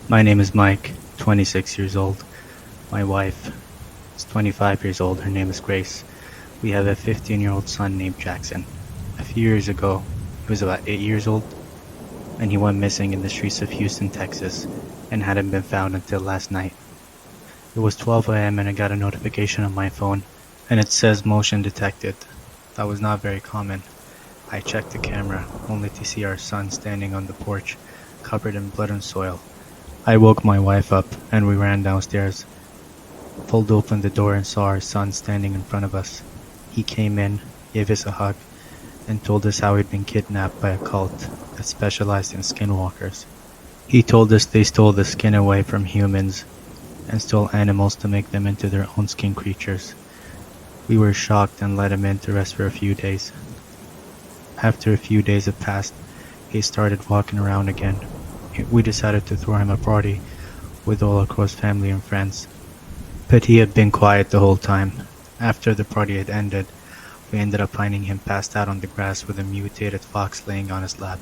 My name is Mike, 26 years old. My wife is 25 years old. Her name is Grace. We have a 15-year-old son named Jackson. A few years ago, he was about 8 years old, and he went missing in the streets of Houston, Texas, and hadn't been found until last night. It was 12 a.m. and I got a notification on my phone, and it says motion detected. That was not very common. I checked the camera, only to see our son standing on the porch, covered in blood and soil. I woke my wife up, and we ran downstairs, pulled open the door and saw our son standing in front of us. He came in, gave us a hug, and told us how he'd been kidnapped by a cult that specialized in skinwalkers. He told us they stole the skin away from humans and stole animals to make them into their own skin creatures. We were shocked and let him in to rest for a few days. After a few days had passed, he started walking around again. We decided to throw him a party with all our close family and friends. But he had been quiet the whole time. After the party had ended, we ended up finding him passed out on the grass with a mutated fox laying on his lap.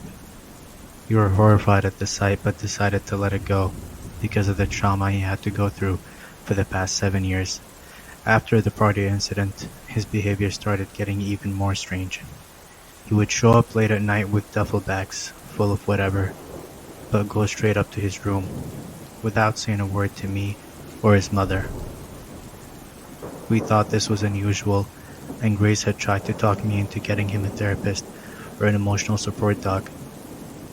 We were horrified at the sight but decided to let it go because of the trauma he had to go through for the past 7 years. After the party incident, his behavior started getting even more strange. He would show up late at night with duffel bags full of whatever, but go straight up to his room without saying a word to me or his mother. We thought this was unusual, and Grace had tried to talk me into getting him a therapist or an emotional support dog,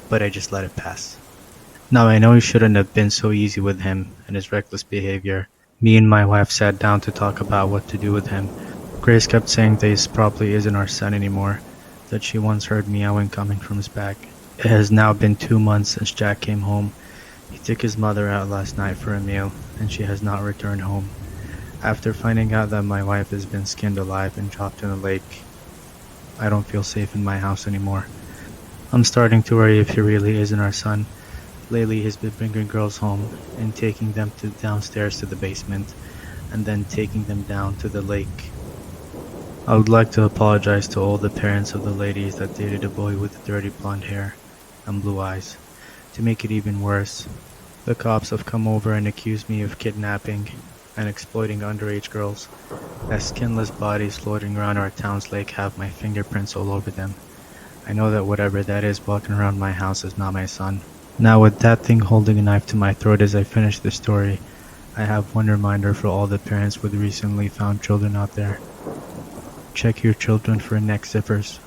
but I just let it pass. Now I know it shouldn't have been so easy with him and his reckless behavior. Me and my wife sat down to talk about what to do with him. Grace kept saying that he probably isn't our son anymore, that she once heard meowing coming from his back. It has now been 2 months since Jack came home. He took his mother out last night for a meal, and she has not returned home. After finding out that my wife has been skinned alive and dropped in a lake, I don't feel safe in my house anymore. I'm starting to worry if he really isn't our son. Lately he's been bringing girls home and taking them downstairs to the basement, and then taking them down to the lake. I would like to apologize to all the parents of the ladies that dated a boy with dirty blonde hair and blue eyes. To make it even worse, the cops have come over and accused me of kidnapping and exploiting underage girls, as skinless bodies floating around our town's lake have my fingerprints all over them. I know that whatever that is walking around my house is not my son. Now with that thing holding a knife to my throat as I finish the story, I have one reminder for all the parents with recently found children out there. Check your children for neck zippers.